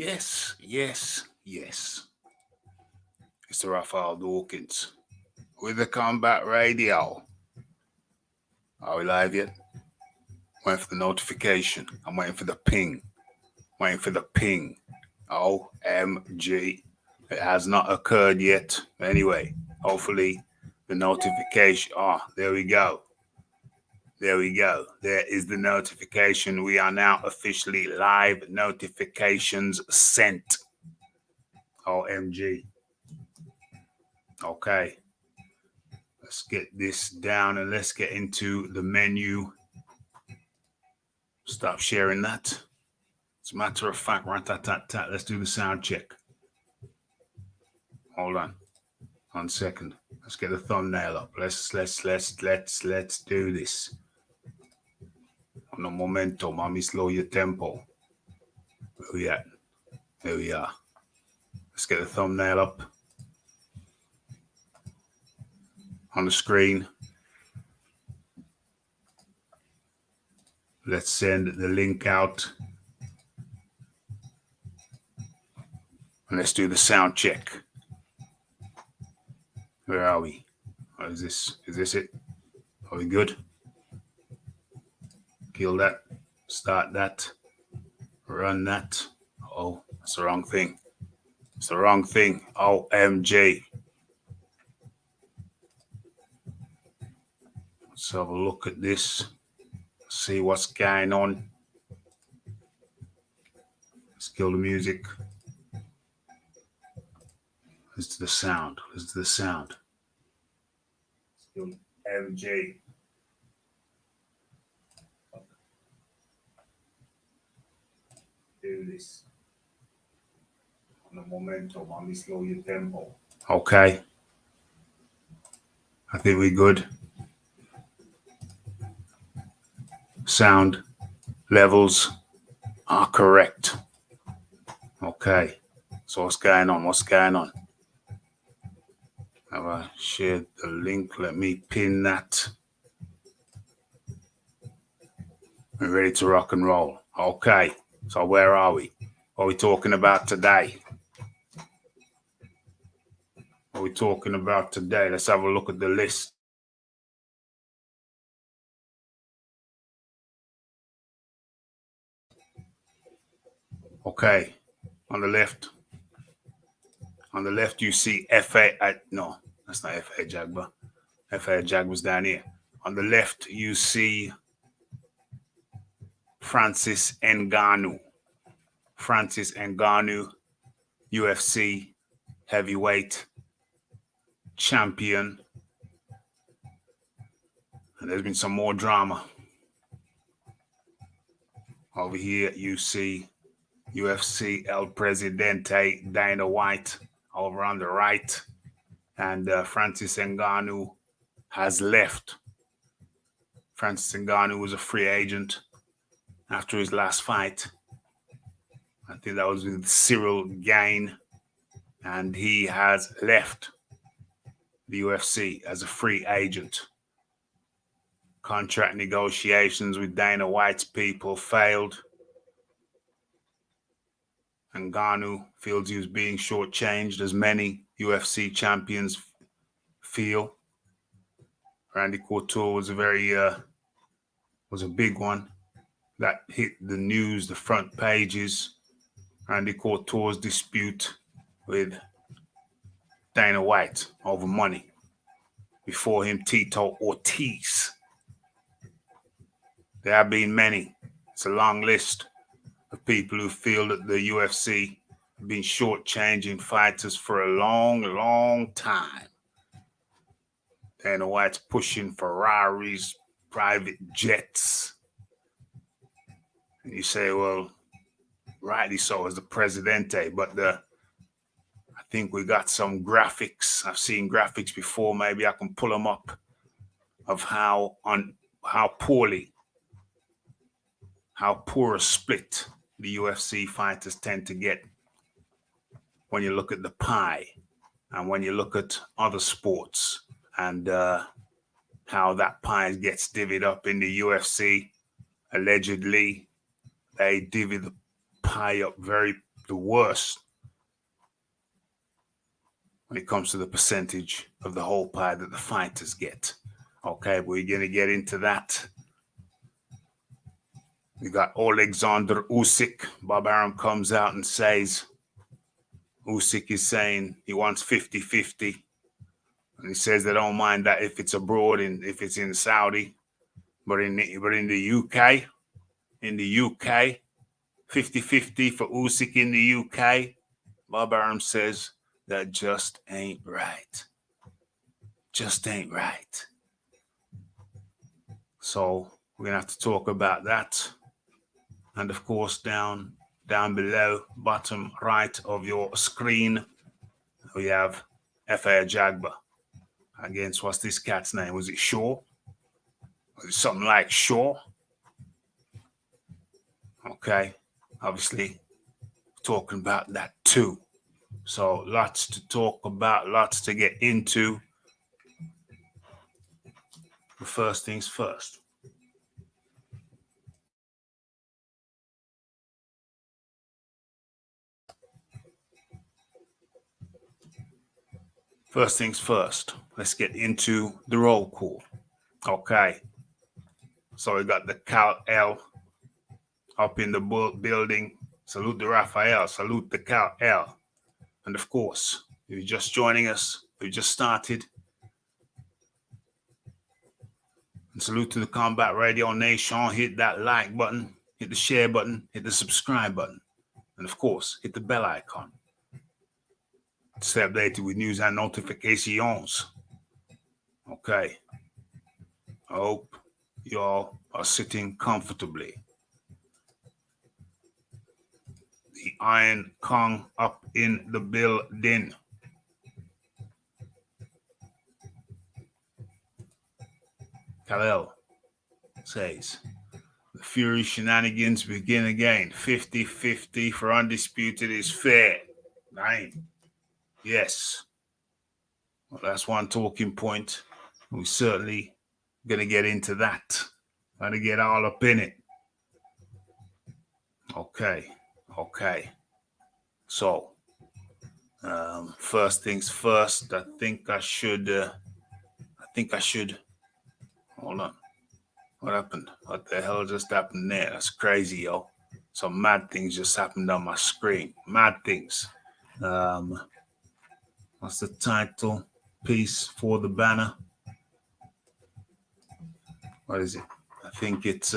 Yes, yes, yes. It's the Raphael Dawkins with the Combat Radio. Are we live yet? Waiting for the notification. I'm waiting for the ping. Waiting for the ping. OMG. It has not occurred yet. Anyway, hopefully the notification. Oh, there we go. There we go. There is the notification. We are now officially live. Notifications sent. OMG. Okay. Let's get this down and let's get into the menu. Stop sharing that. As a matter of fact, rat-tat-tat-tat. Let's do the sound check. Hold on. 1 second. Let's get the thumbnail up. Let's do this. On the momento, mommy, slow your tempo. Where we at? There we are. Let's get the thumbnail up on the screen. Let's send the link out. And let's do the sound check. Where are we? What is this? Is this it? Are we good? Kill that. Start that. Run that. Oh, that's the wrong thing. It's the wrong thing. OMG. Let's have a look at this. See what's going on. Let's kill the music. Listen to the sound. Listen to the sound. MJ. Do this. On the momentum, mommy, slow your tempo. Okay. I think we're good. Sound levels are correct. Okay. So what's going on? What's going on? Have I shared the link? Let me pin that. We're ready to rock and roll. Okay. So where are we? What are we talking about today? What are we talking about today? Let's have a look at the list. Okay. On the left you see no, that's not FA Jagba. FA Jagba's down here. On the left you see Francis Ngannou. Francis Ngannou, UFC heavyweight champion. And there's been some more drama. Over here you see UFC El Presidente Dana White over on the right. And Francis Ngannou has left. Francis Ngannou was a free agent after his last fight. I think that was with Cyril Gain. And he has left the UFC as a free agent. Contract negotiations with Dana White's people failed. Ngannou feels he was being shortchanged, as many UFC champions feel. Randy Couture was a big one that hit the news, the front pages. Randy Couture's dispute with Dana White over money. Before him, Tito Ortiz. There have been many. It's a long list of people who feel that the UFC have been shortchanging fighters for a long, long time. Dana White's pushing Ferraris, private jets. And you say, well, rightly so as the Presidente, but I think we got some graphics. I've seen graphics before. Maybe I can pull them up of how poor a split the UFC fighters tend to get when you look at the pie and when you look at other sports and how that pie gets divvied up in the UFC. Allegedly, they divvy the pie up the worst when it comes to the percentage of the whole pie that the fighters get. Okay, we're going to get into that. We got Alexander Usyk. Bob Arum comes out and says, Usyk is saying he wants 50-50. And he says they don't mind that if it's abroad and if it's in Saudi. But in the UK, 50-50 for Usyk in the UK, Bob Arum says that just ain't right. Just ain't right. So we're going to have to talk about that. And of course, down below, bottom right of your screen, we have F.A. Ajagba against, what's this cat's name? Was it Shaw? Was it something like Shaw? Okay, obviously talking about that too. So lots to talk about, lots to get into. But first things first. First things first, let's get into the roll call. Okay. So we got the Cal L up in the building. Salute the Raphael. Salute the Cal L. And of course, if you're just joining us, we just started. And salute to the Combat Radio Nation. Hit that like button, hit the share button, hit the subscribe button. And of course, hit the bell icon. Stay updated with news and notifications. Okay. I hope y'all are sitting comfortably. The Iron Kong up in the building. Khalil says, the Fury shenanigans begin again. 50-50 for Undisputed is fair. Nine. Yes. Well, that's one talking point. We're certainly going to get into that. Going to get all up in it. Okay. So, first things first, I think I should, hold on. What happened? What the hell just happened there? That's crazy, yo. Some mad things just happened on my screen. Mad things. What's the title piece for the banner? What is it? I think it's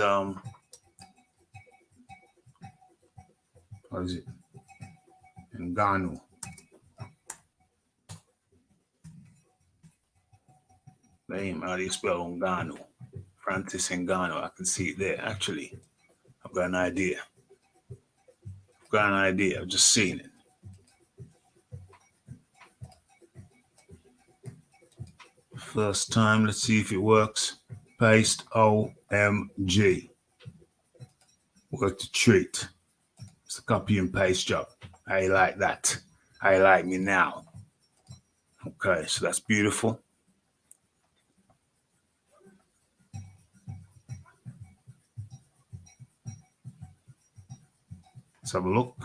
what is it? Ngannou. Damn, how do you spell Ngannou? Francis Ngannou. I can see it there. Actually, I've got an idea. I've just seen it. First time. Let's see if it works. Paste OMG. Worked a treat. It's a copy and paste job. I like that. I like me now. Okay, so that's beautiful. Let's have a look.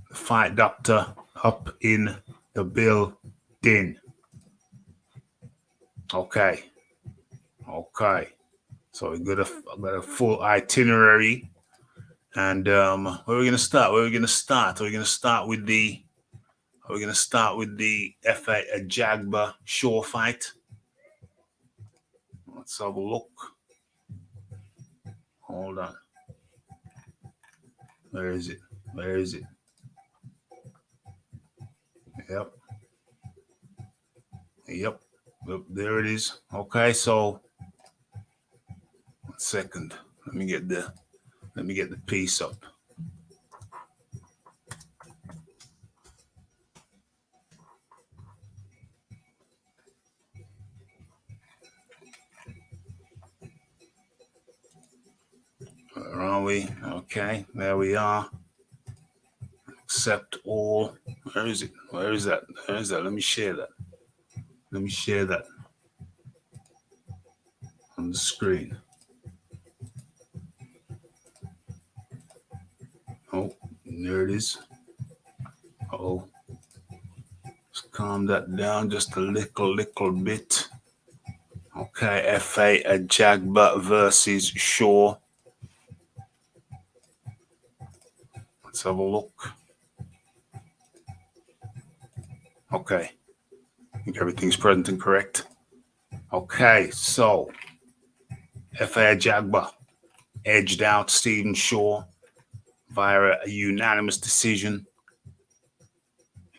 The Fight Doctor up in the building. Okay. So we got a full itinerary. And where are we gonna start? Are we gonna start with the F.A. Ajagba Shaw fight? Let's have a look. Hold on. Where is it? Yep. There it is. Okay, so 1 second. Let me get the piece up. Where are we? Okay, there we are. Accept all. Where is it? Where is that? Let me share that on the screen. Oh, there it is. Oh, let's calm that down just a little bit. Okay, FA Ajagba versus Shaw. Let's have a look. Okay, I think everything's present and correct. Okay, so FA Ajagba edged out Stephen Shaw via a unanimous decision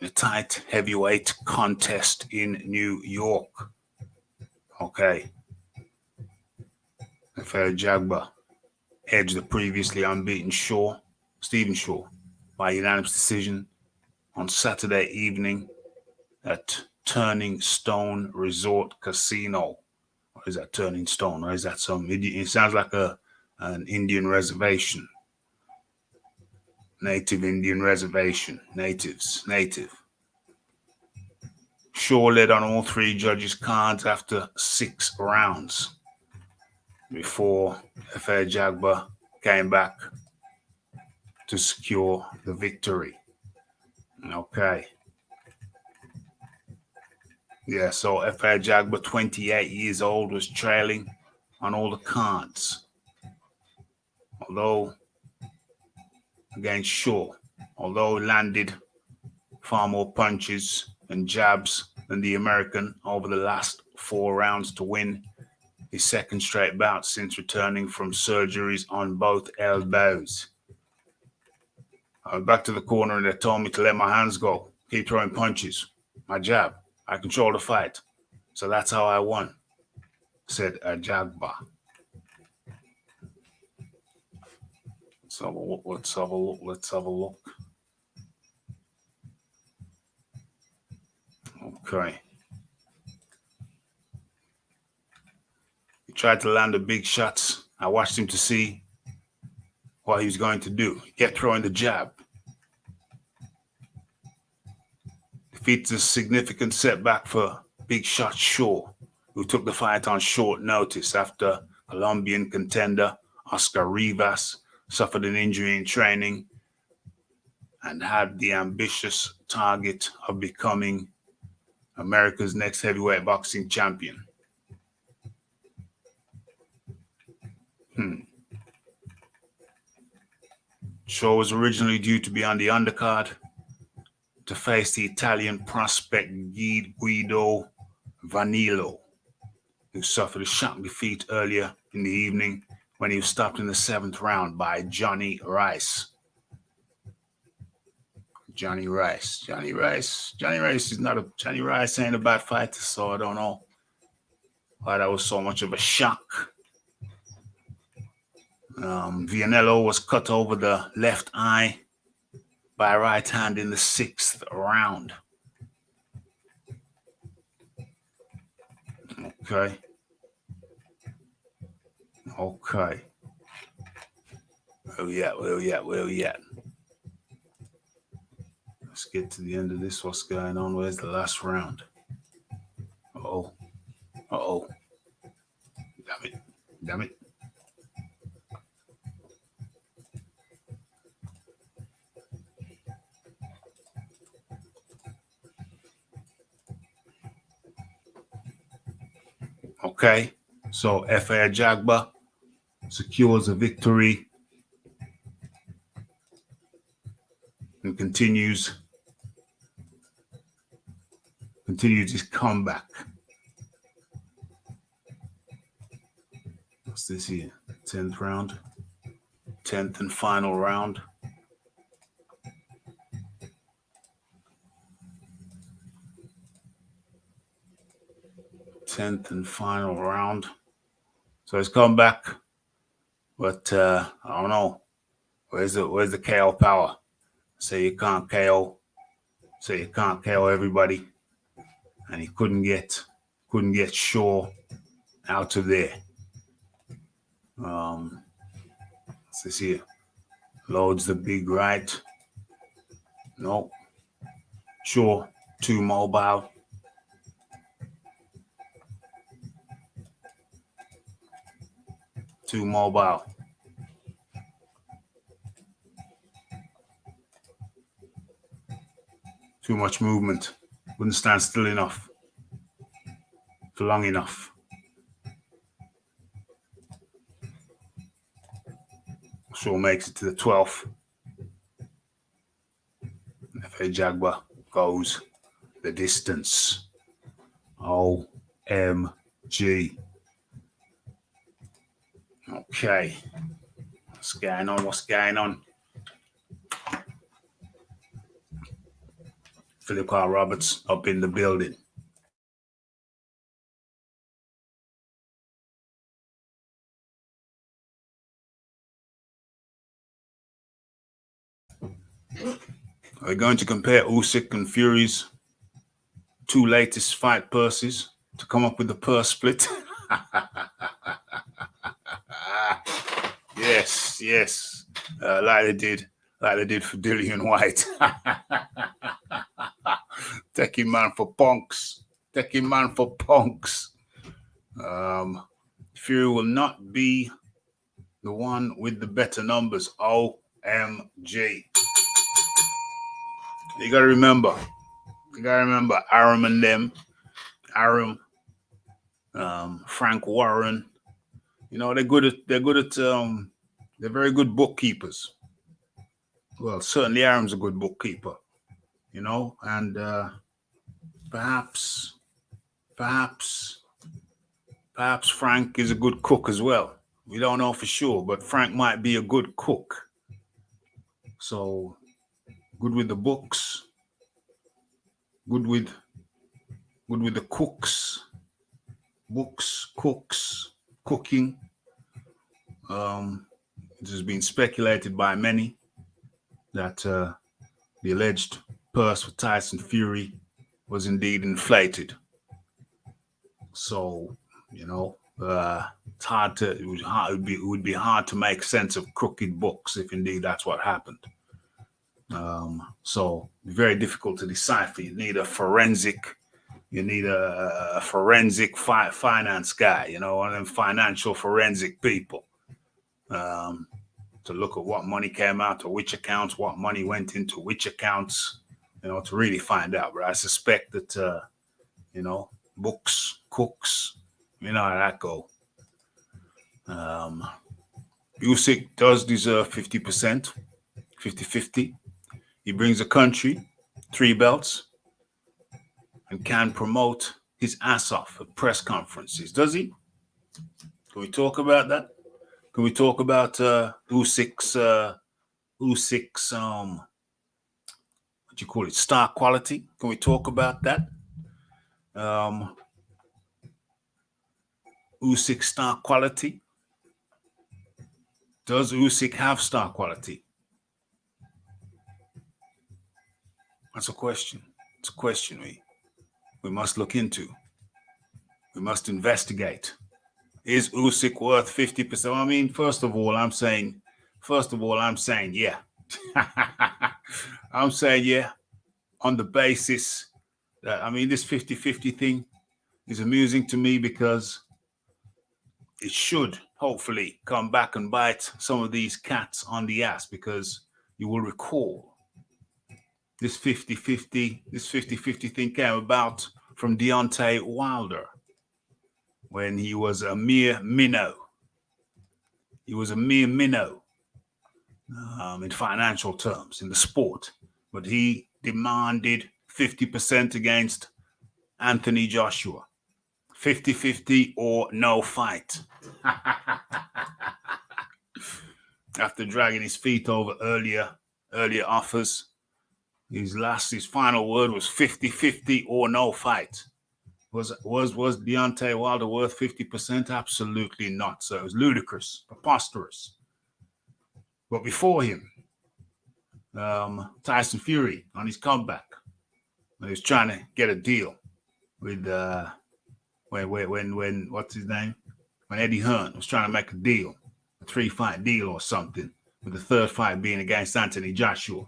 in a tight heavyweight contest in New York. Okay, FA Ajagba edged the previously unbeaten Stephen Shaw, by unanimous decision on Saturday evening at Turning Stone Resort Casino. Or is that Turning Stone? Or is that some? It sounds like an Indian reservation. Native Indian reservation. Native. Shaw led on all three judges' cards after 6 rounds before F.A. Jagba came back to secure the victory. Okay. Yeah, so F.A. Jagba, 28 years old, was trailing on all the cards. Although, against Shaw, although he landed far more punches and jabs than the American over the last 4 rounds to win his second straight bout since returning from surgeries on both elbows. I went back to the corner and they told me to let my hands go, keep throwing punches, my jab. I control the fight. So that's how I won, said Ajagba. Let's have a look. Okay. He tried to land the big shots. I watched him to see what he was going to do. He kept throwing the jab. Defeats a significant setback for Big Shot Shaw, who took the fight on short notice after Colombian contender Oscar Rivas suffered an injury in training and had the ambitious target of becoming America's next heavyweight boxing champion. Shaw was originally due to be on the undercard to face the Italian prospect Guido Vanillo, who suffered a shock defeat earlier in the evening when he was stopped in the 7th round by Johnny Rice. Johnny Rice ain't a bad fighter, so I don't know why that was so much of a shock. Vanillo was cut over the left eye by a right hand in the 6th round. Okay. Where we at? Let's get to the end of this. What's going on? Where's the last round? Uh-oh. Damn it. Okay. So F.A. Jagba secures a victory and continues his comeback. What's this here? 10th round. 10th and final round. 10th and final round. So he's come back, but I don't know. Where's the KO power? Say you can't KO everybody, and he couldn't get Shaw out of there. What's this here? Loads the big right. No. Shaw too mobile. Too much movement. Wouldn't stand still enough for long enough. So makes it to the 12th. FA Jagba goes the distance. OMG. Okay. What's going on? What's going on? Philip Carl Roberts up in the building. We're going to compare Usyk and Fury's two latest fight purses to come up with the purse split. Yes. Like they did for Dillian White. Taking man for punks. Fury will not be the one with the better numbers. OMG. You gotta remember Arum and them. Arum, Frank Warren. You know, they're very good bookkeepers. Well, certainly Arum's a good bookkeeper, you know, and perhaps Frank is a good cook as well. We don't know for sure, but Frank might be a good cook. So good with the books, good with the cooks, cooking. It has been speculated by many that the alleged purse for Tyson Fury was indeed inflated. So, you know, it would be hard to make sense of crooked books if indeed that's what happened. So very difficult to decipher. You need a forensic finance guy, you know, one of them financial forensic people, to look at what money came out to which accounts, what money went into which accounts, you know, to really find out. But I suspect that, you know, books, cooks, you know how that go. Usyk does deserve 50%, 50-50. He brings the country 3 belts and can promote his ass off at press conferences. Does he? Can we talk about that? Can we talk about Usyk's what you call it, star quality? Can we talk about that? Usyk star quality. Does Usyk have star quality? That's a question. It's a question we must look into. We must investigate. Is Usyk worth 50%? I mean, first of all, I'm saying yeah. I'm saying yeah on the basis that, I mean, this 50-50 thing is amusing to me because it should hopefully come back and bite some of these cats on the ass, because you will recall this 50-50 thing came about from Deontay Wilder when he was a mere minnow. He was a mere minnow in financial terms in the sport, but he demanded 50% against Anthony Joshua. 50-50 or no fight. After dragging his feet over earlier offers, his final word was 50-50 or no fight. Was Deontay Wilder worth 50%? Absolutely not. So it was ludicrous, preposterous. But before him, Tyson Fury on his comeback, he was trying to get a deal with when what's his name? When Eddie Hearn was trying to make a deal, a 3-fight deal or something, with the 3rd fight being against Anthony Joshua.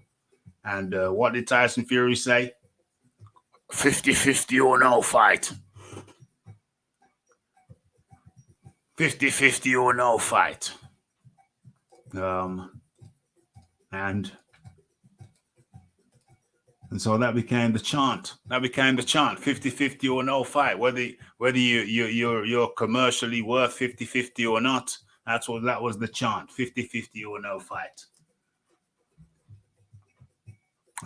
And what did Tyson Fury say? 50-50 or no fight. 50-50 or no fight. And And so that became the chant. 50-50 or no fight. Whether you're commercially worth 50-50 or not, that was the chant. 50-50 or no fight.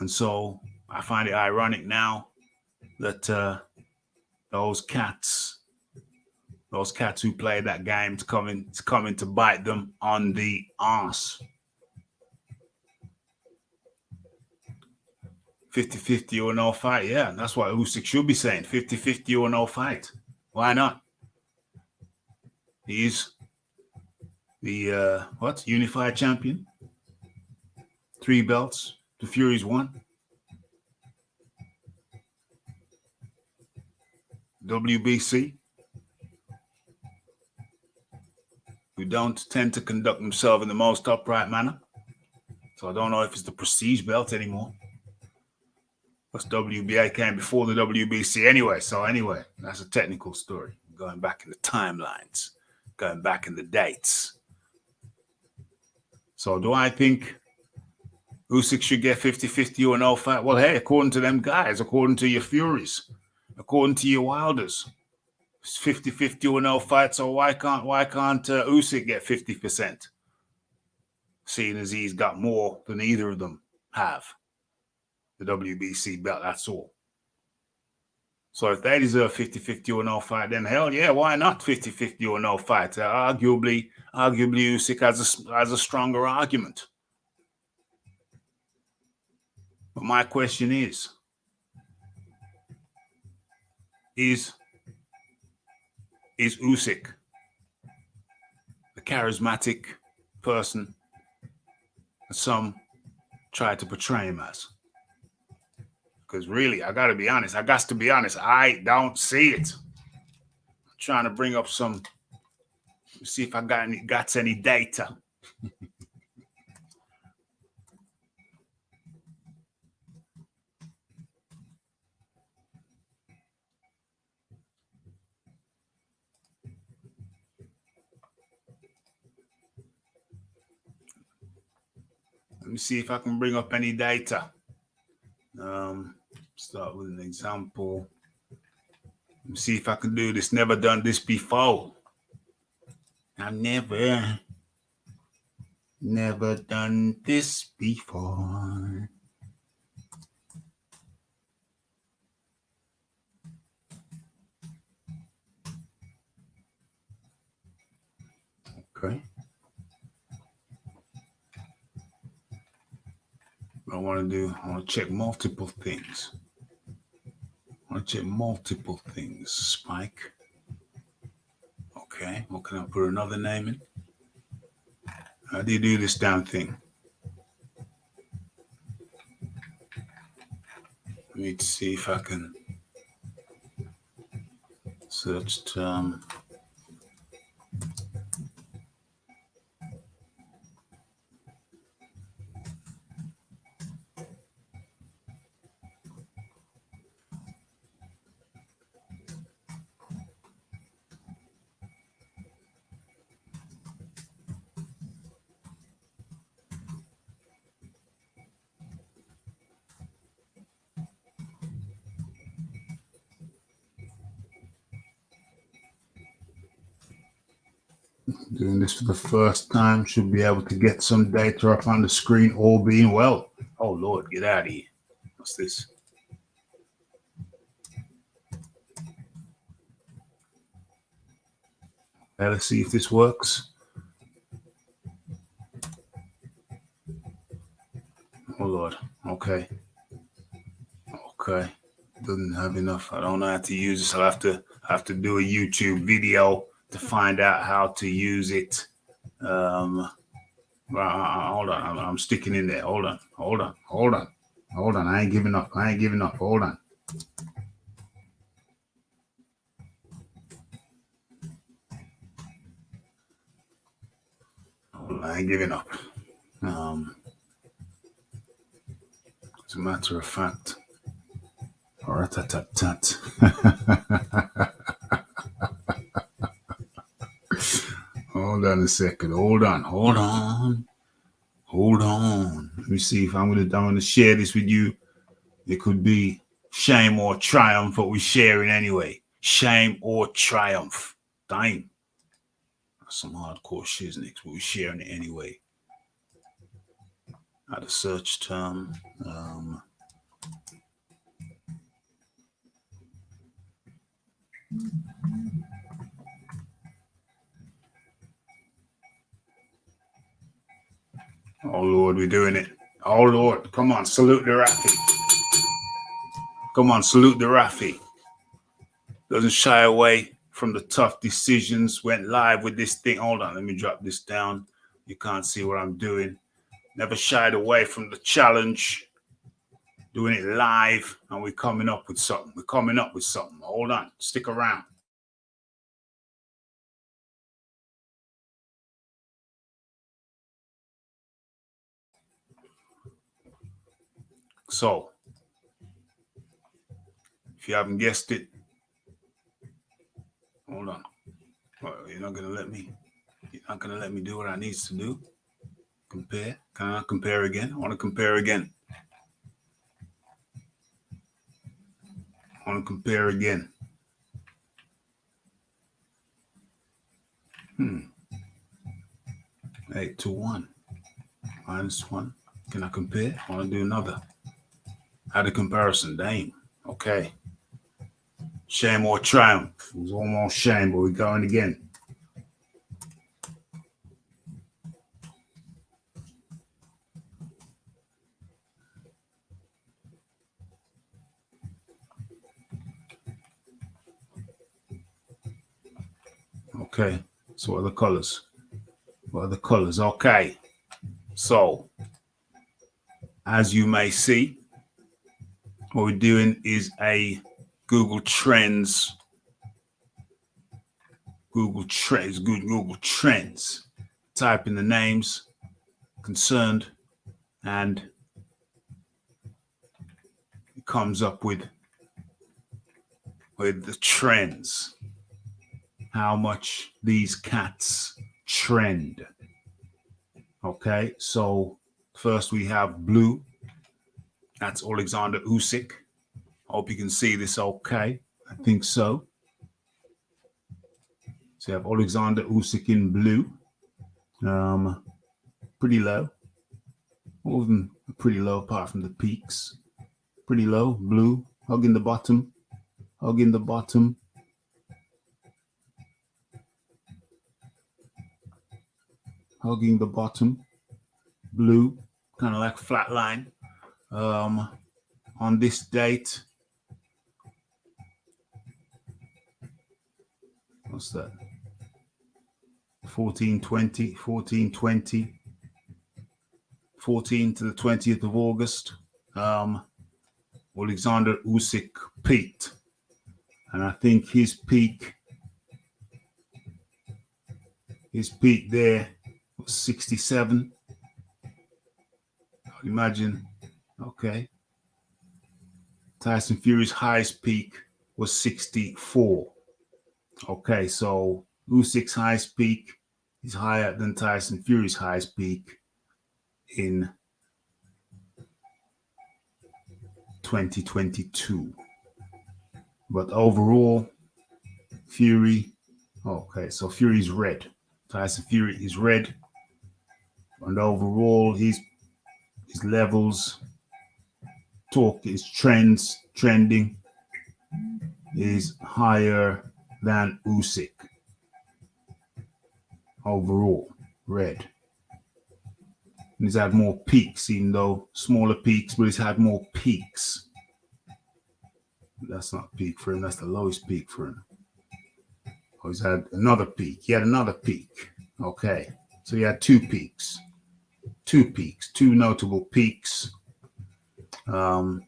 And so I find it ironic now that those cats who play that game, it's coming to bite them on the arse. 50-50 or no fight. Yeah, that's what Usyk should be saying. 50-50 or no fight. Why not? He's the unified champion. 3 belts. The Fury's 1. WBC, who don't tend to conduct themselves in the most upright manner. So I don't know if it's the prestige belt anymore. Plus WBA came before the WBC anyway. So that's a technical story. Going back in the timelines, going back in the dates. So do I think Usyk should get 50-50 or no fight? Well, hey, according to them guys, according to your Furies, according to your Wilders, it's 50-50 or no fight. So why can't Usyk get 50%? Seeing as he's got more than either of them have. The WBC belt, that's all. So if they deserve 50-50 or no fight, then hell yeah, why not 50-50 or no fight? Arguably Usyk has a stronger argument. But my question is Usyk the charismatic person that some try to portray him as? Because really, I got to be honest, I don't see it. I'm trying to bring up see if I got any data. Let me see if I can bring up any data. Start with an example. Let me see if I can do this. Never done this before. I've never done this before. Okay. I want to check multiple things. Spike. Okay. What can I put another name in? How do you do this damn thing? Let me see if I can search term. Doing this for the first time, should be able to get some data up on the screen, all being well. Oh Lord, get out of here. What's this? Let's see if this works. Oh Lord. Okay. Doesn't have enough. I don't know how to use this. I'll have to do a YouTube video to find out how to use it. Hold on. I'm sticking in there. Hold on. I ain't giving up. Hold on. I ain't giving up. As a matter of fact, rat-tat-tat. Hold on a second. Hold on. Let me see if I'm gonna share this with you It could be shame or triumph, but we're sharing anyway. Shame or triumph. Damn. That's some hardcore shiznix, but we're sharing it anyway. Add a search term. Oh Lord, we're doing it. Oh Lord, come on, salute the Rafi. Come on, salute the Rafi. Doesn't shy away from the tough decisions. Went live with this thing. Hold on, let me drop this down. You can't see what I'm doing. Never shied away from the challenge. Doing it live, and we're coming up with something. We're coming up with something. Hold on, stick around. So, if you haven't guessed it, hold on. Well, you're not gonna let me. You're not gonna let me do what I need to do. Compare. Can I compare again? I want to compare again. I want to compare again. 8 to 1. -1. Can I compare? I want to do another. Add a comparison. Damn. Okay. Shame or triumph. It was almost shame, but we're going again. Okay. So what are the colors? What are the colors? Okay. So, as you may see, what we're doing is a Google Trends. Google Trends. Type in the names concerned, and it comes up with the trends. How much these cats trend. Okay, so first we have blue. That's Alexander Usyk. Hope you can see this okay. I think so. So you have Alexander Usyk in blue. Pretty low. All of them are pretty low apart from the peaks. Pretty low, blue, hugging the bottom. Hugging the bottom. Hugging the bottom. Blue, kind of like flat line. On this date, what's that? 14/20, 14/20, 14 to the 20th of August. Alexander Usyk peaked, and I think his peak there was 67. Imagine, okay. Tyson Fury's highest peak was 64. Okay, so Usyk's highest peak is higher than Tyson Fury's highest peak in 2022. But overall, Fury, okay, so Fury's red. Tyson Fury is red. And overall, his levels, his trending is higher than Usyk. Overall, red. And he's had more peaks, even though smaller peaks, but he's had more peaks. That's not a peak for him, that's the lowest peak for him. Oh, he's had another peak. He had another peak. Okay, so he had two peaks. Two notable peaks. So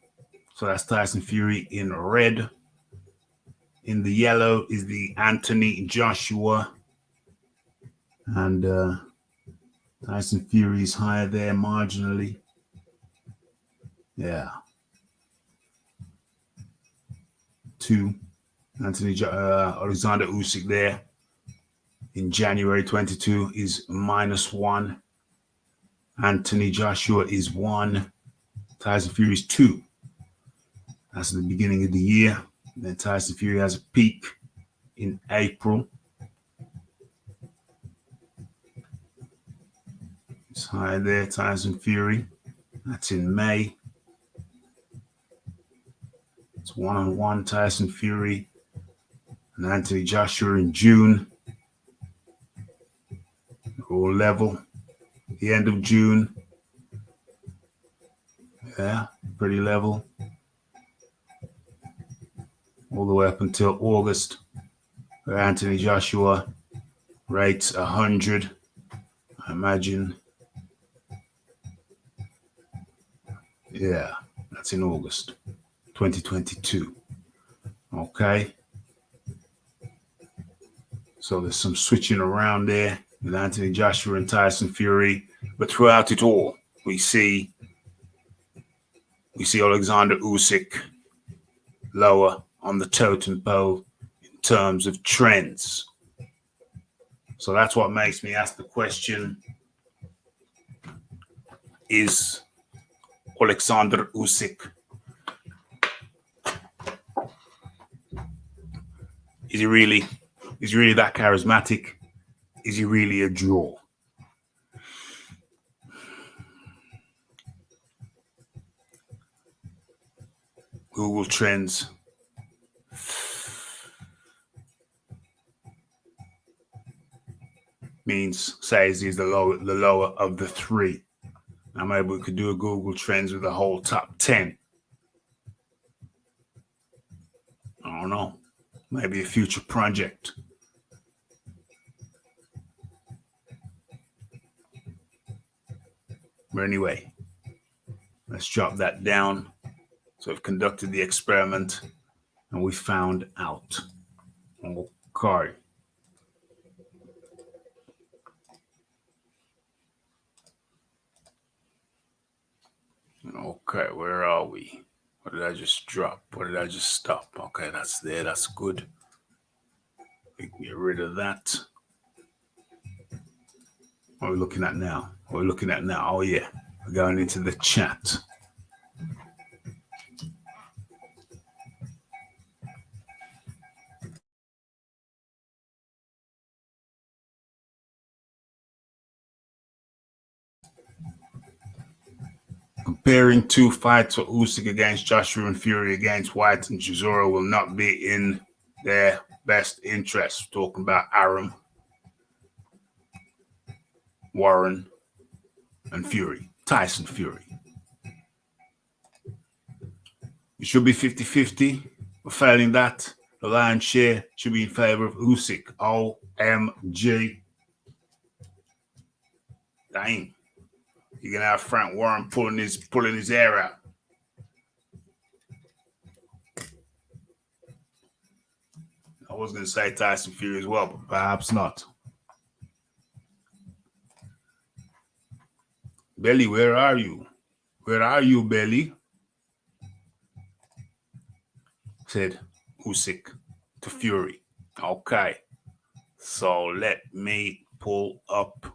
that's Tyson Fury in red. In the yellow is the Anthony Joshua. And Tyson Fury is higher there marginally. Yeah. Two. Alexander Usyk there in January 22 is -1. Anthony Joshua is 1. Tyson Fury is 2. That's the beginning of the year. Then Tyson Fury has a peak in April. It's high there, Tyson Fury. That's in May. It's one-on-one Tyson Fury and Anthony Joshua in June. All level. The end of June. Yeah, pretty level. All the way up until August, where Anthony Joshua rates 100. I imagine. Yeah, that's in August 2022. Okay. So there's some switching around there with Anthony Joshua and Tyson Fury. But throughout it all, we see Alexander Usyk lower on the totem pole in terms of trends. So that's what makes me ask the question, is Alexander Usyk, is he really that charismatic? Is he really a draw? Google Trends. Says he's the lower of the three. Now maybe we could do a Google Trends with the whole top 10. I don't know. Maybe a future project. But anyway, let's drop that down. So we've conducted the experiment and we found out. Okay. Okay, where are we? What did I just drop? What did I just stop? Okay, that's there. That's good. We can get rid of that. What are we looking at now? Oh, yeah. We're going into the chat. Comparing two fights for Usyk against Joshua and Fury against White and Chisora will not be in their best interest. Talking about Arum, Warren, and Fury. Tyson Fury. It should be 50-50. But failing that, the lion's share should be in favor of Usyk. OMG. Dang. You're going to have Frank Warren pulling his hair out. I was going to say Tyson Fury as well, but perhaps not. Belly, where are you? Where are you, Belly? Said Usyk to Fury. Okay. So let me pull up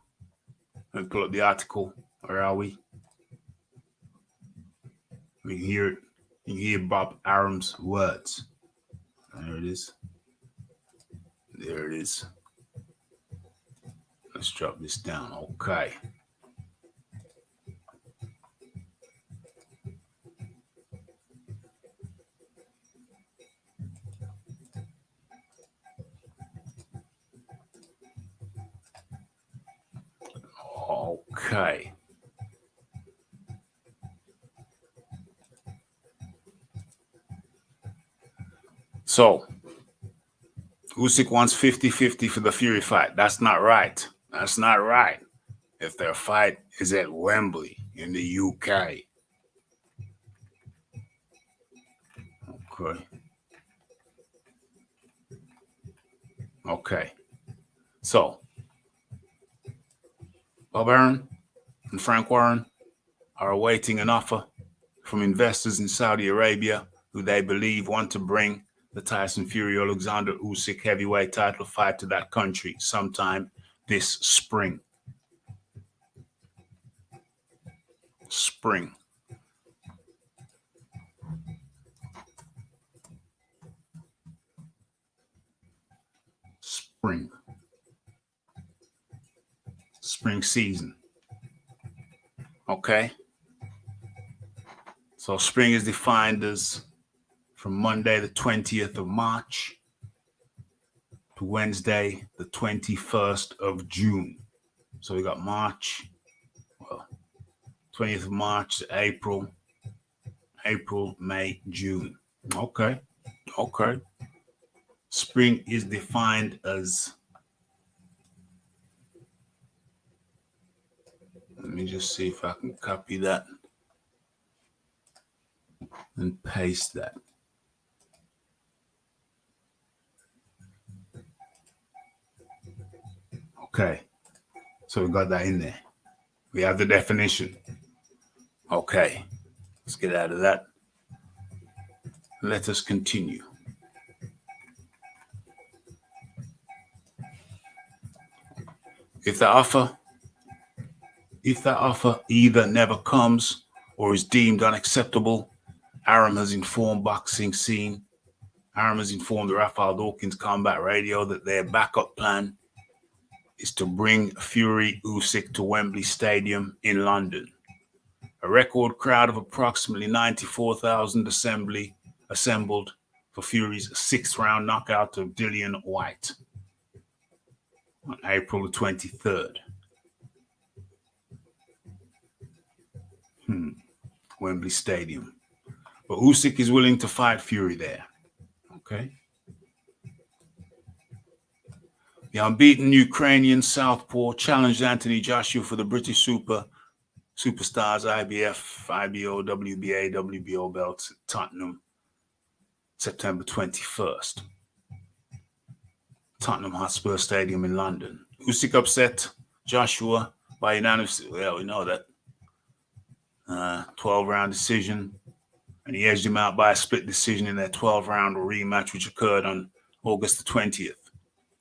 the article. Where are we? We can hear it. You can hear Bob Arum's words. There it is. There it is. Let's drop this down. Okay. Okay. So, Usyk wants 50-50 for the Fury fight. That's not right. That's not right. If their fight is at Wembley in the UK. Okay. Okay. So, Bob Arum and Frank Warren are awaiting an offer from investors in Saudi Arabia who they believe want to bring the Tyson Fury Alexander Usyk heavyweight title fight to that country sometime this spring. spring season. Okay. So spring is defined as from Monday, the 20th of March to Wednesday, the 21st of June. So we got March, 20th of March to April, May, June. Okay. Spring is defined as, let me just see if I can copy that and paste that. Okay. So we got that in there. We have the definition. Okay. Let's get out of that. Let us continue. If the offer either never comes or is deemed unacceptable, Arum has informed the Raphael Dawkins Combat Radio that their backup plan is to bring Fury Usyk to Wembley Stadium in London. A record crowd of approximately 94,000 assembled for Fury's sixth-round knockout of Dillian Whyte on April the 23rd. Wembley Stadium. But Usyk is willing to fight Fury there. Okay. The unbeaten Ukrainian southpaw challenged Anthony Joshua for the British Superstars IBF, IBO, WBA, WBO belts at Tottenham, September 21st. Tottenham Hotspur Stadium in London. Usyk upset Joshua by unanimous, well, we know that, 12-round decision, and he edged him out by a split decision in their 12-round rematch, which occurred on August the 20th.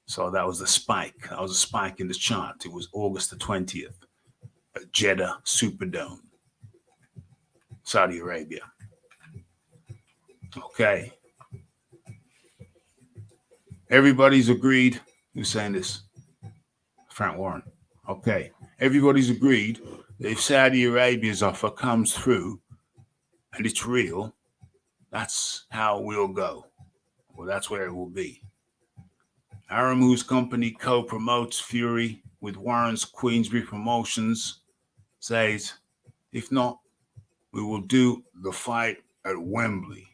So that was the spike. That was a spike in the chart. It was August the 20th at Jeddah Superdome, Saudi Arabia. Okay. Everybody's agreed. Who's saying this? Frank Warren. Okay. Everybody's agreed that if Saudi Arabia's offer comes through and it's real, that's how we'll go. Well, that's where it will be. Arum, whose company co-promotes Fury with Warren's Queensbury Promotions, says, if not, we will do the fight at Wembley.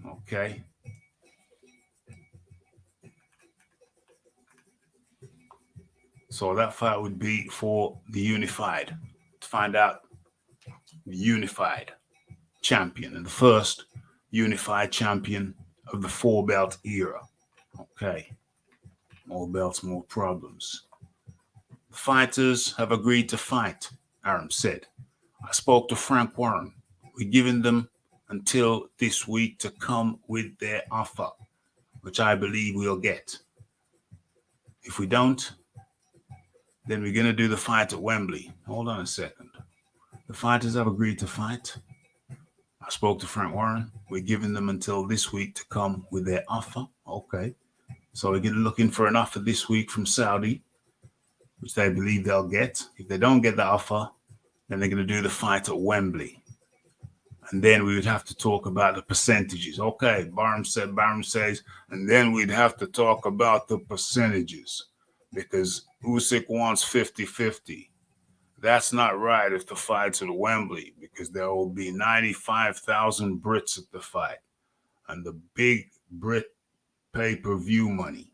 Okay. So that fight would be for the unified, to find out the unified champion and the first unified champion of the four-belt era. Okay. More belts, more problems. The fighters have agreed to fight, Arum said. I spoke to Frank Warren. We're giving them until this week to come with their offer, which I believe we'll get. If we don't, then we're going to do the fight at Wembley. Hold on a second. The fighters have agreed to fight. I spoke to Frank Warren. We're giving them until this week to come with their offer. Okay. So we're looking for an offer this week from Saudi, which they believe they'll get. If they don't get the offer, then they're going to do the fight at Wembley. And then we would have to talk about the percentages. Okay, Barham says, and then we'd have to talk about the percentages because Usyk wants 50-50. That's not right if the fight's at Wembley because there will be 95,000 Brits at the fight. And the big Brit pay-per-view money.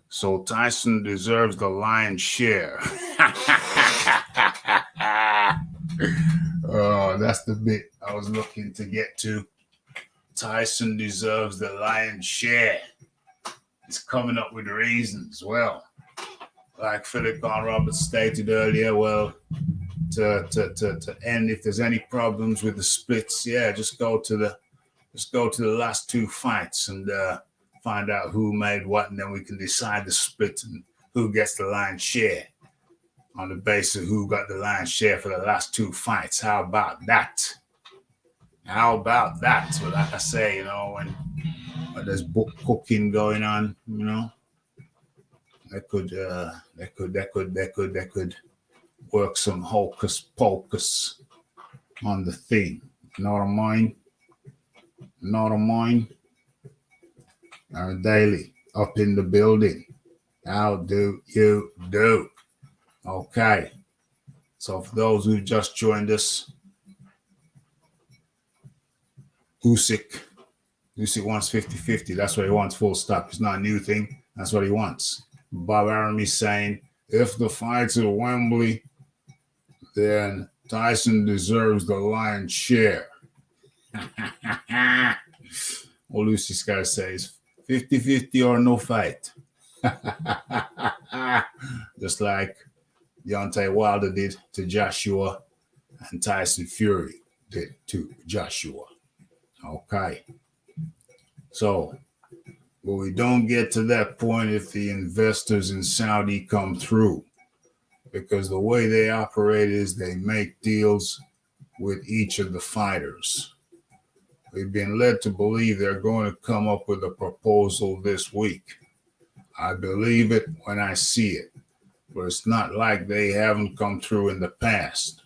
So Tyson deserves the lion's share. Oh, that's the bit I was looking to get to. Tyson deserves the lion's share. He's coming up with reasons. Well, like Philip John Roberts stated earlier, well, to end if there's any problems with the splits, just go to the last two fights and find out who made what, and then we can decide the split and who gets the lion's share on the basis of who got the lion's share for the last two fights. How about that? How about that? So like I say, when there's book cooking going on, they could work some hocus pocus on the thing. Not a mine, not a mine. Daily up in the building. How do you do? Okay. So for those who just joined us, Usyk wants 50-50. That's what he wants, full stop. It's not a new thing. That's what he wants. Bob Arum is saying, if the fight's at Wembley, then Tyson deserves the lion's share. All Lucy's got to say is 50-50 or no fight. Just like Deontay Wilder did to Joshua and Tyson Fury did to Joshua. Okay. So, but we don't get to that point if the investors in Saudi come through, because the way they operate is they make deals with each of the fighters. We've been led to believe they're going to come up with a proposal this week. I believe it when I see it, but it's not like they haven't come through in the past.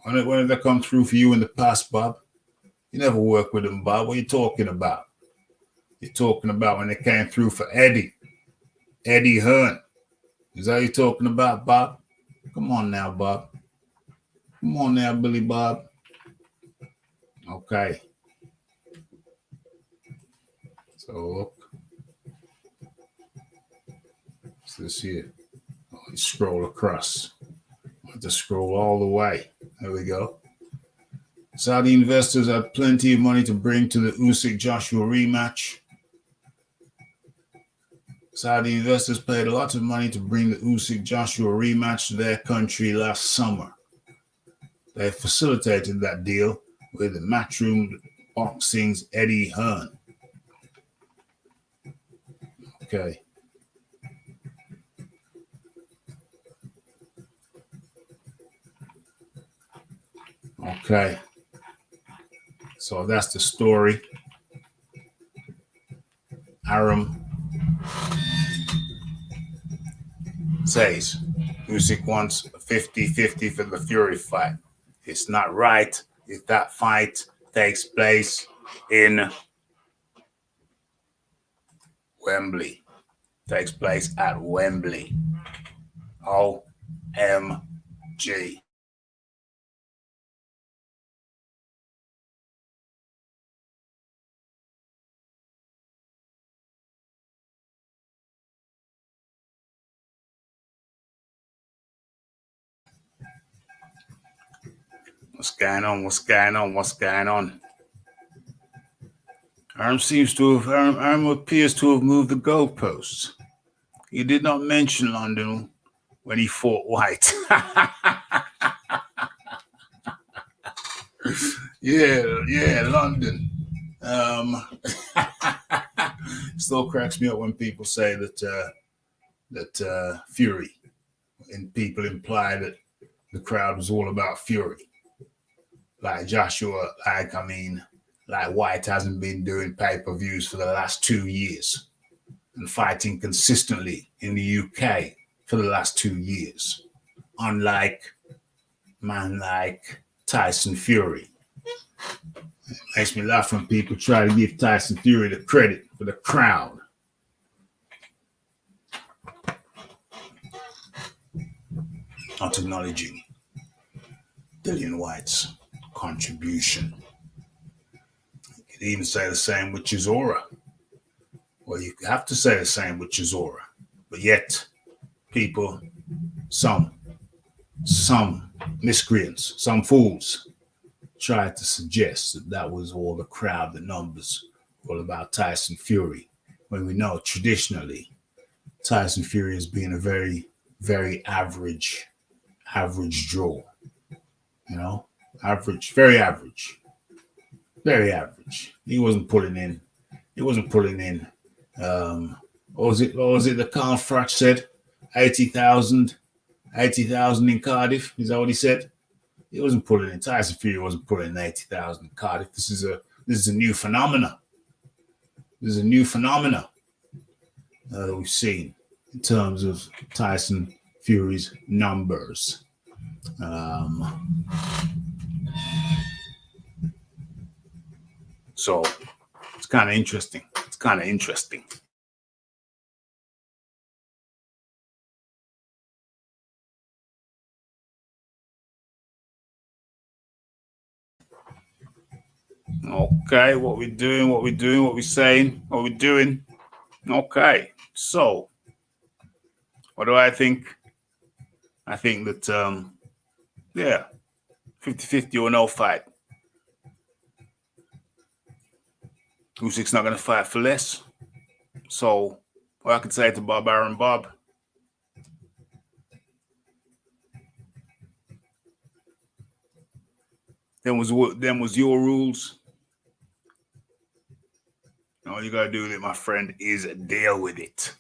When did they come through for you in the past, Bob? You never worked with them, Bob. What are you talking about? You're talking about when they came through for Eddie Hearn. Is that what you're talking about, Bob? Come on now, Bob. Come on now, Billy Bob. Okay. So look. What's this here? Oh, you scroll across. I have to scroll all the way. There we go. Saudi investors had plenty of money to bring to the Usyk Joshua rematch. Saudi investors paid a lot of money to bring the Usyk Joshua rematch to their country last summer. They facilitated that deal with Matchroom Boxing's Eddie Hearn. Okay. Okay. So that's the story. Arum says Usyk wants 50-50 for the Fury fight. It's not right if that fight takes place in Wembley. Takes place at Wembley. OMG. What's going on? What's going on? What's going on? Arum appears to have moved the goalposts. He did not mention London when he fought White. yeah, London. Still cracks me up when people say that Fury, and people imply that the crowd was all about Fury. Like Joshua, like White hasn't been doing pay-per-views for the last 2 years and fighting consistently in the UK for the last 2 years. Unlike man like Tyson Fury. It makes me laugh when people try to give Tyson Fury the credit for the crowd. Not acknowledging Dillian White's contribution. You could even say the same with Chisora. Well, you have to say the same with Chisora. But yet, people, some miscreants, some fools, tried to suggest that was all the crowd, the numbers, all about Tyson Fury, when we know traditionally Tyson Fury has been a very, very average draw. Average, very average. Very average. He wasn't pulling in. What was it the Carl Fratch said? 80,000 in Cardiff. Is that what he said? He wasn't pulling in. Tyson Fury wasn't pulling in 80,000 Cardiff. This is a new phenomena. This is a new phenomena that we've seen in terms of Tyson Fury's numbers. So it's kind of interesting. It's kind of interesting. Okay, what we doing, what we doing, what we saying, what we doing. Okay, so what do I think? I think that, 50-50 or no fight. Usyk's not going to fight for less. So what I could say to Bob Arum, Bob, them was your rules. All you got to do with it, my friend, is deal with it.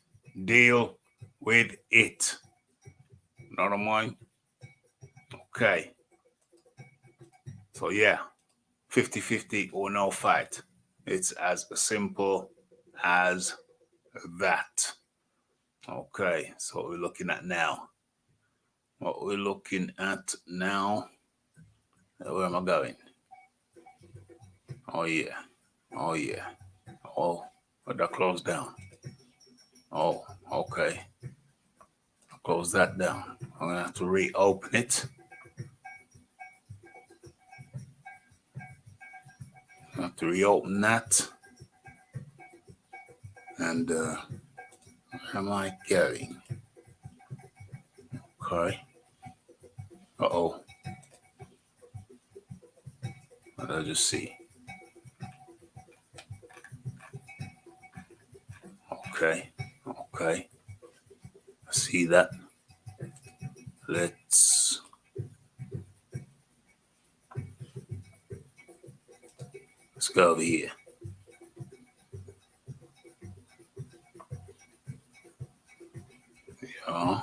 Deal with it. Know what I mean? Okay. So, yeah, 50-50 or no fight. It's as simple as that. Okay, so what we're looking at now. What we're looking at now. Where am I going? Oh, yeah. Oh, yeah. Oh, but that closed down. Oh, okay. I'll close that down. I'm going to have to reopen it. I have to reopen that. And where am I going? Okay. Uh-oh. What did I just see? Okay. Okay. I see that. Let's go over here. Yeah.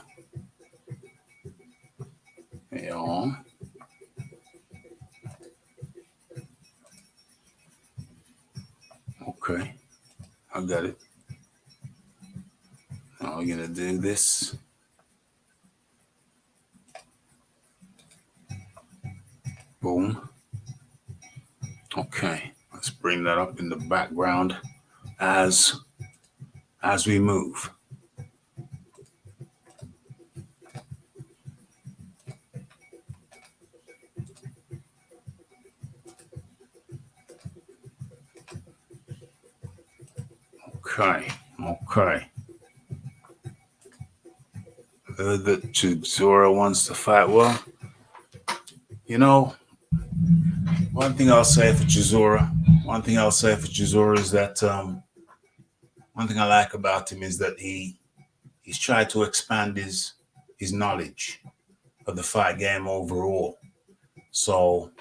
Yeah. Okay. I got it. Now we're going to do this. Boom. Okay. Let's bring that up in the background as we move. Okay. That Chisora wants to fight. Well, you know, one thing I'll say for Chisora is that one thing I like about him is that he's tried to expand his knowledge of the fight game overall. So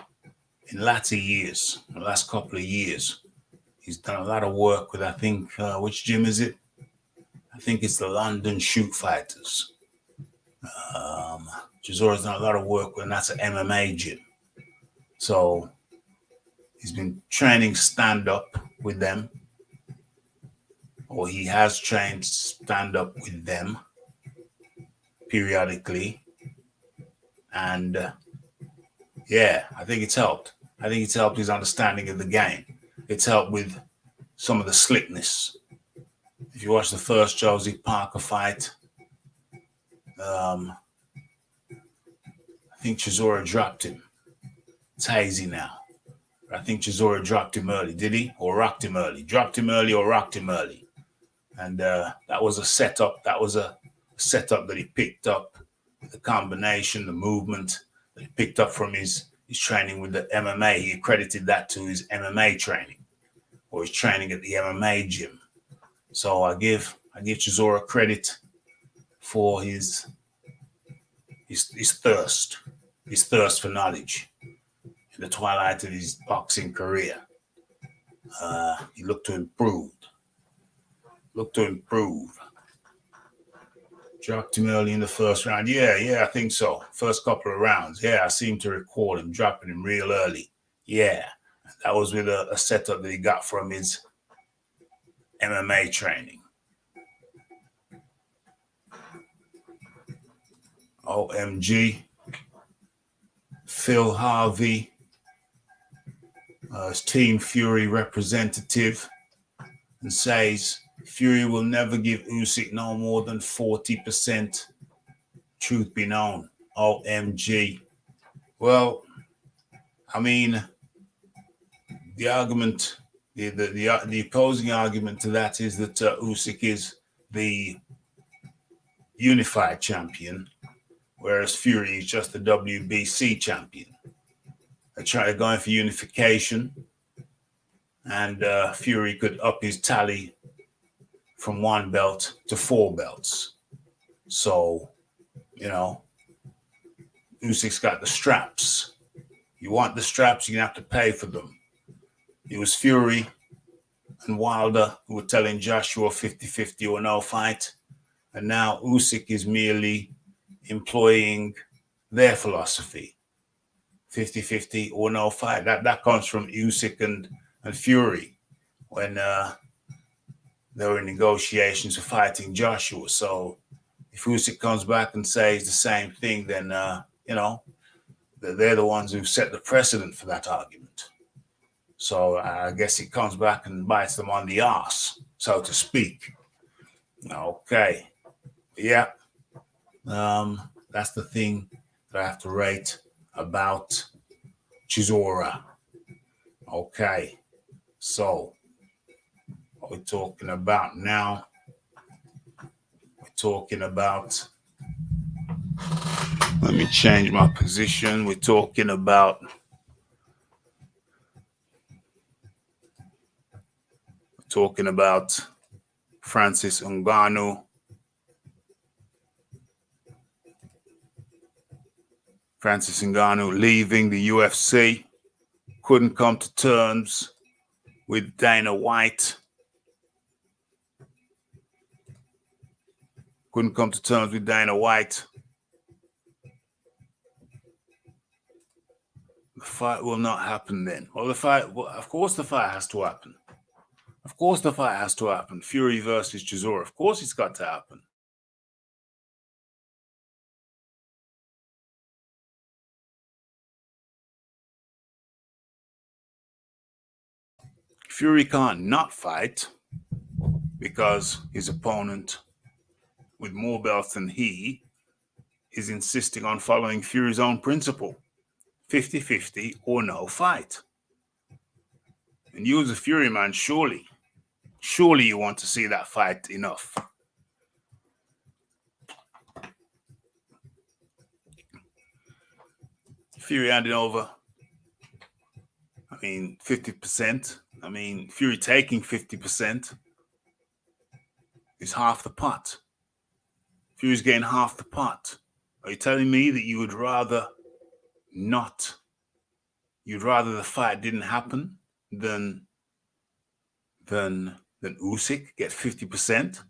in latter years, the last couple of years, he's done a lot of work with, I think, which gym is it? I think it's the London Shoot Fighters. Chisora's done a lot of work with, and that's an MMA gym. So he's been training stand-up with them, or he has trained stand-up with them periodically. And I think it's helped. I think it's helped his understanding of the game. It's helped with some of the slickness. If you watch the first Josie Parker fight, I think Chisora dropped him. It's hazy now. I think Chisora dropped him early. Did he? Or rocked him early? Dropped him early or rocked him early. And that was a setup. That was a setup that he picked up. The combination, the movement that he picked up from his training with the MMA. He accredited that to his MMA training, or his training at the MMA gym. So I give Chisora credit for his thirst for knowledge in the twilight of his boxing career. He looked to improve. Dropped him early in the first round. Yeah, I think so. First couple of rounds. Yeah, I seem to recall him dropping him real early. Yeah, that was with a setup that he got from his MMA training. OMG. Phil Harvey, his Team Fury representative, and says Fury will never give Usyk no more than 40%. Truth be known. OMG. Well, I mean, the argument, the opposing argument to that is that Usyk is the unified champion, whereas Fury is just the WBC champion. They try going for unification, and Fury could up his tally from 1 belt to 4 belts. So, Usyk's got the straps. You want the straps, you're going to have to pay for them. It was Fury and Wilder who were telling Joshua 50-50 or no fight. And now Usyk is merely employing their philosophy. 50-50 or no fight. That comes from Usyk and Fury when they were in negotiations for fighting Joshua. So if Usyk comes back and says the same thing, then, they're the ones who set the precedent for that argument. So I guess it comes back and bites them on the arse, so to speak. Okay. Yeah. That's the thing that I have to rate about Chisora. Okay. So what we're talking about now, let me change my position. We're talking about Francis Ngannou. Francis Ngannou leaving the UFC, couldn't come to terms with Dana White. The fight will not happen then. Well, of course the fight has to happen. Fury versus Chisora. Of course it's got to happen. Fury can't not fight because his opponent with more belts than he is insisting on following Fury's own principle. 50-50 or no fight. And you as a Fury man, surely you want to see that fight enough. Fury handing over, 50%. Fury taking 50% is half the pot. Fury's getting half the pot. Are you telling me that you would rather the fight didn't happen than Usyk get 50%?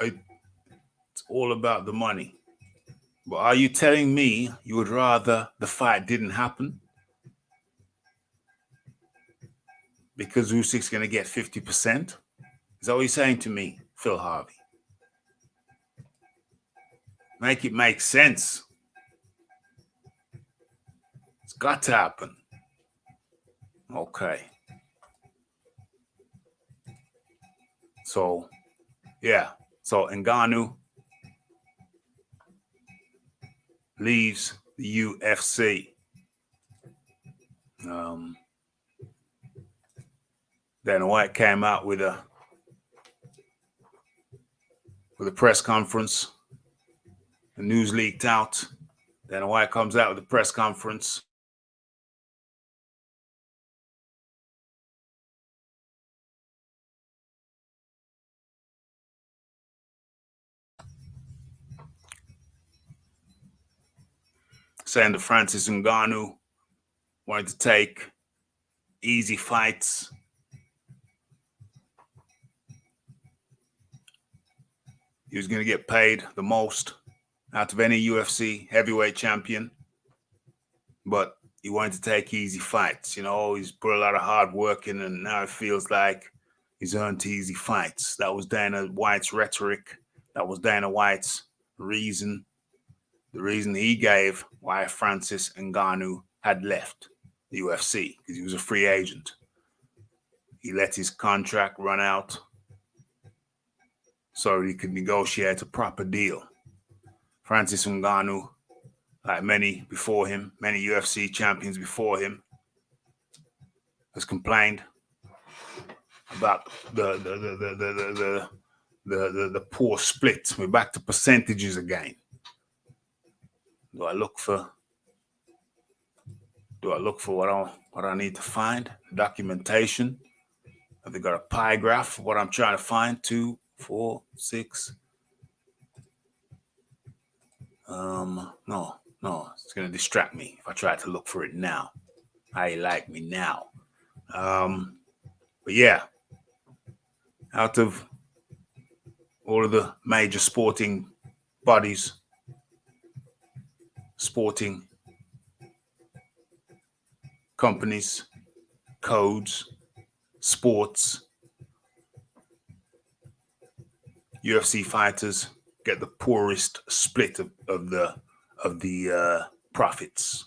It's all about the money. But are you telling me you would rather the fight didn't happen because Usyk's going to get 50%? Is that what you're saying to me, Phil Harvey? Make it make sense. It's got to happen. Okay. So, yeah. So Ngannou leaves the UFC. Dana White came out with a press conference. The news leaked out. Dana White comes out with a press conference. Saying that Francis Ngannou wanted to take easy fights. He was going to get paid the most out of any UFC heavyweight champion, but he wanted to take easy fights. He's put a lot of hard work in, and now it feels like he's earned easy fights. That was Dana White's rhetoric. That was Dana White's reason. The reason he gave why Francis Ngannou had left the UFC, because he was a free agent. He let his contract run out so he could negotiate a proper deal. Francis Ngannou, like many before him, many UFC champions before him, has complained about the poor split. We're back to percentages again. Do I look for what I need to find? Documentation. Have they got a pie graph of what I'm trying to find? 2, 4, 6. No, it's gonna distract me if I try to look for it now. How you like me now? But yeah, out of all of the major sporting bodies, sporting companies, codes, sports, UFC fighters get the poorest split of the profits.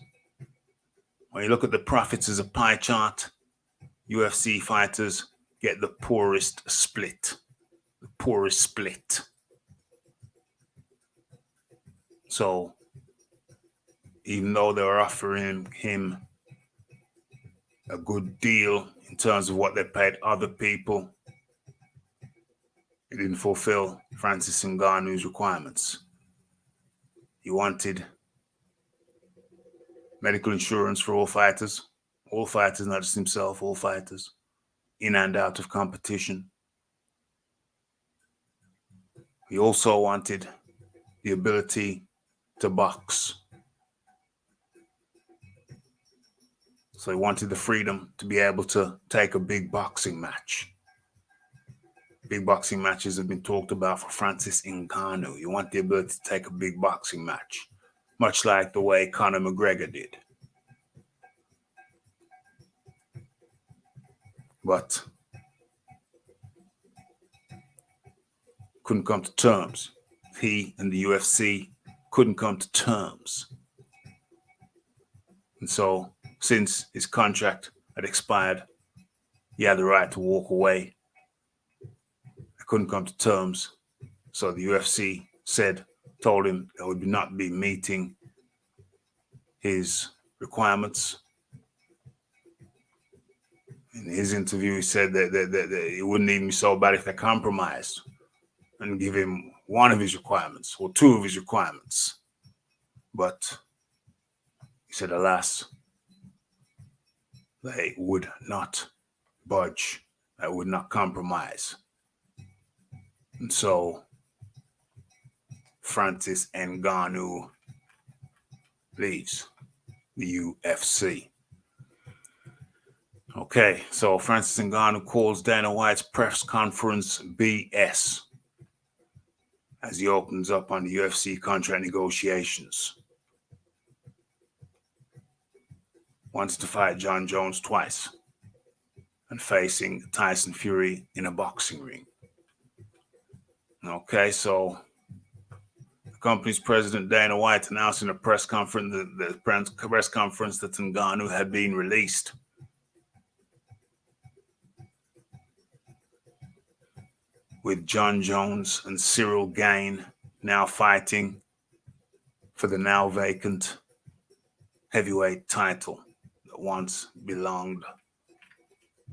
When you look at the profits as a pie chart, UFC fighters get the poorest split. The poorest split. So even though they were offering him a good deal in terms of what they paid other people, it didn't fulfill Francis Ngannou's requirements. He wanted medical insurance for all fighters, not just himself, all fighters, in and out of competition. He also wanted the ability to box. So he wanted the freedom to be able to take a big boxing match. Big boxing matches have been talked about for Francis Ngannou. You want the ability to take a big boxing match, much like the way Conor McGregor did. But couldn't come to terms. He and the UFC couldn't come to terms. And so, since his contract had expired, he had the right to walk away. They couldn't come to terms. So the UFC told him they would not be meeting his requirements. In his interview, he said that it wouldn't even be so bad if they compromised and give him one of his requirements or two of his requirements. But he said, alas, they would not budge. They would not compromise. And so Francis Ngannou leaves the UFC. Okay, so Francis Ngannou calls Dana White's press conference BS as he opens up on the UFC contract negotiations. Wants to fight John Jones twice and facing Tyson Fury in a boxing ring. Okay, so the company's president Dana White announced in a press conference that Ngannou had been released. With John Jones and Cyril Gane now fighting for the now vacant heavyweight title that once belonged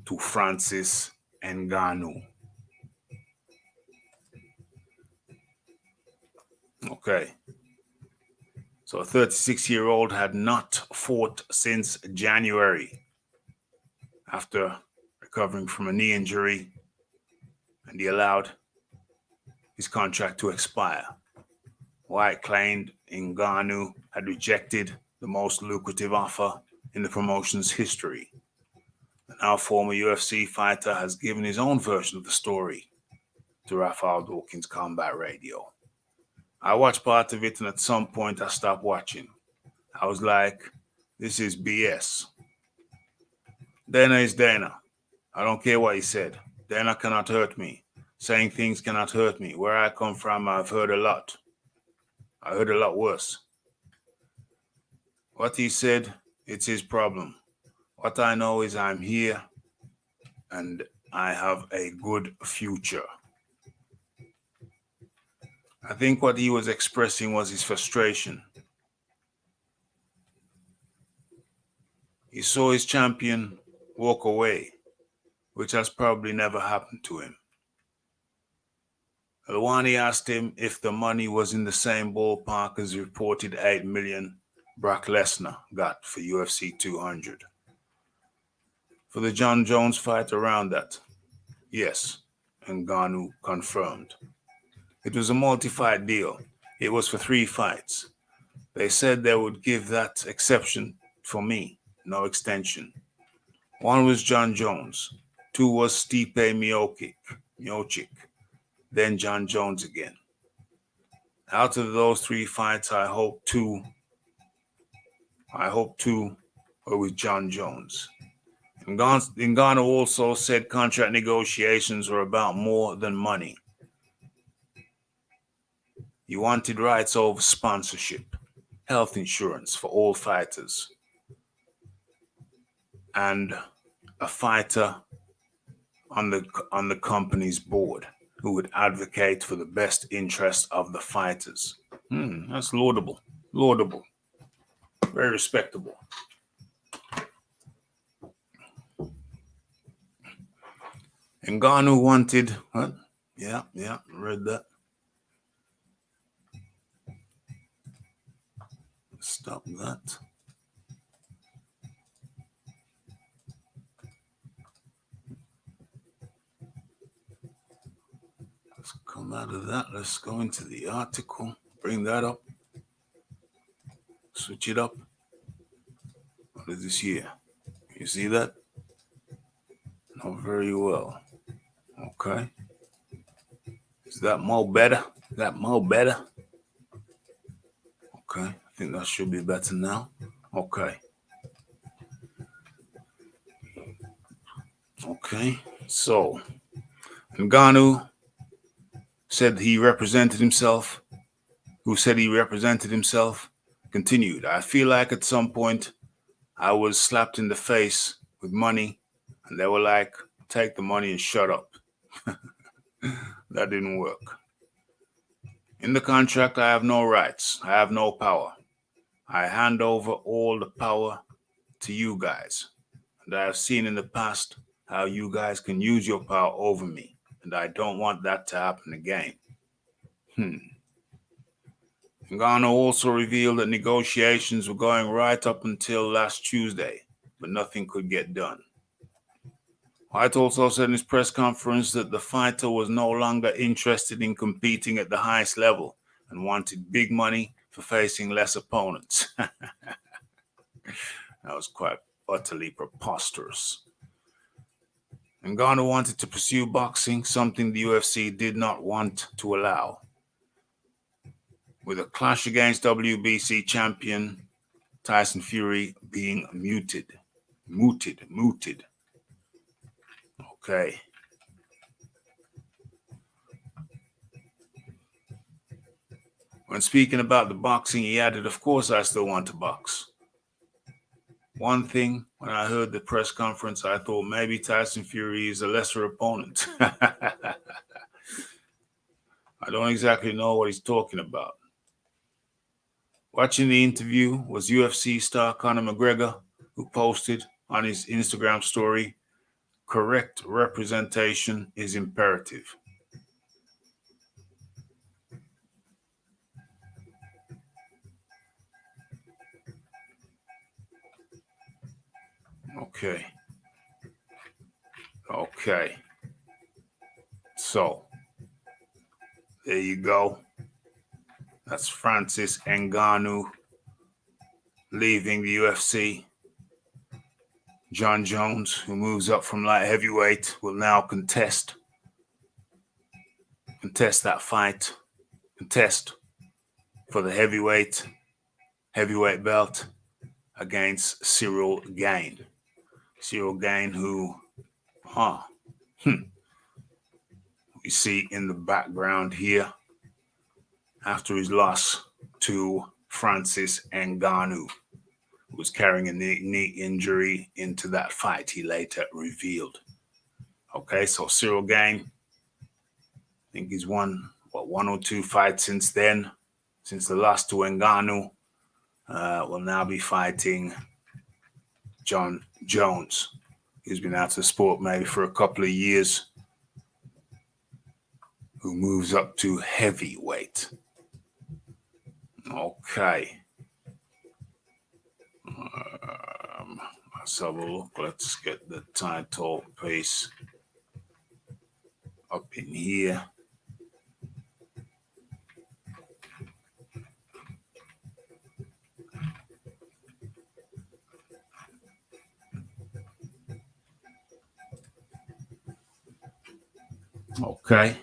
to Francis Ngannou. Okay. So a 36-year-old had not fought since January after recovering from a knee injury, and he allowed his contract to expire. White claimed Ngannou had rejected the most lucrative offer in the promotion's history. The now former UFC fighter has given his own version of the story. to Rafael Dawkins Combat Radio. I watched part of it, and at some point I stopped watching. I was like, this is BS. Dana is Dana. I don't care what he said. Dana cannot hurt me. Saying things cannot hurt me. Where I come from, I've heard a lot. I heard a lot worse. What he said, it's his problem. What I know is I'm here and I have a good future. I think what he was expressing was his frustration. He saw his champion walk away, which has probably never happened to him. Alwani asked him if the money was in the same ballpark as the reported $8 million Brock Lesnar got for UFC 200. For the John Jones fight around that, yes, Ngannou confirmed. It was a multi-fight deal. It was for 3 fights. They said they would give that exception for me, no extension. 1 was John Jones. 2 was Stipe Miocic. Then John Jones again. Out of those 3 fights, I hope two were with John Jones. Ngannou also said contract negotiations were about more than money. He wanted rights over sponsorship, health insurance for all fighters, and a fighter on the company's board who would advocate for the best interest of the fighters. That's laudable. Laudable. Very respectable. Ngannou wanted, what? Yeah, read that. Stop that. Let's come out of that. Let's go into the article. Bring that up. Switch it up. What is this here? You see that? Not very well. Okay. Is that more better? Okay. I think that should be better now. Okay. So, Ngannou said he represented himself. Continued. I feel like at some point I was slapped in the face with money and they were like, take the money and shut up. That didn't work. In the contract, I have no rights. I have no power. I hand over all the power to you guys. And I have seen in the past how you guys can use your power over me. And I don't want that to happen again. Ngannou also revealed that negotiations were going right up until last Tuesday, but nothing could get done. White also said in his press conference that the fighter was no longer interested in competing at the highest level and wanted big money for facing less opponents. That was quite utterly preposterous. Ngannou wanted to pursue boxing, something the UFC did not want to allow. With a clash against WBC champion Tyson Fury being mooted. Okay. When speaking about the boxing, he added, of course I still want to box. One thing, when I heard the press conference, I thought maybe Tyson Fury is a lesser opponent. I don't exactly know what he's talking about. Watching the interview was UFC star Conor McGregor, who posted on his Instagram story, correct representation is imperative. Okay. So, there you go. That's Francis Ngannou leaving the UFC. John Jones, who moves up from light heavyweight, will now contest contest that fight, contest for the heavyweight belt against Cyril Gane. Cyril Gane, who, we see in the background here, after his loss to Francis Ngannou, who was carrying a knee injury into that fight, he later revealed. Okay, so Cyril Gane, I think he's won, one or two fights since then, since the loss to Ngannou. Will now be fighting John Jones. He's been out of the sport maybe for a couple of years, who moves up to heavyweight. Okay. Let's have a look. Let's get the title piece up in here. Okay.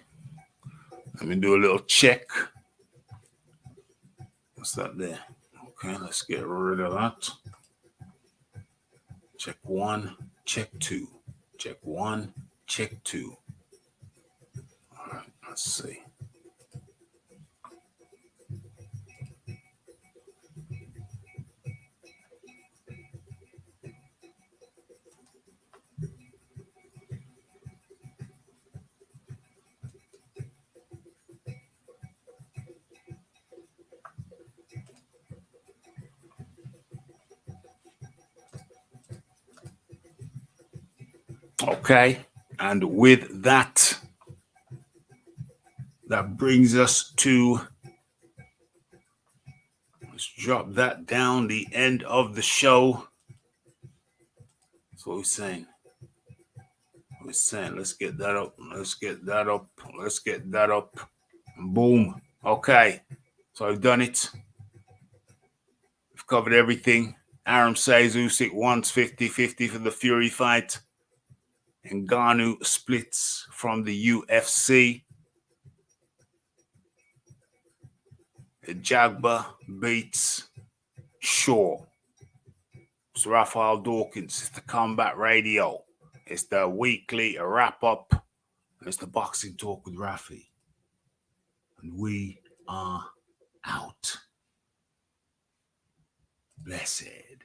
Let me do a little check. What's that there? Okay, let's get rid of that. Check one, check two. Check one, check two. All right, let's see. Okay, and with that, that brings us to, let's drop that down, the end of the show. That's what we're saying. We're saying, let's get that up. Let's get that up. Let's get that up. Boom. Okay, so I've done it. We've covered everything. Arum says Usyk wants 50-50 for the Fury fight. And Ngannou splits from the UFC. Jagba beats Shaw. It's Raphael Dawkins. It's the Combat Radio. It's the weekly wrap-up. It's the Boxing Talk with Rafi. And we are out. Blessed.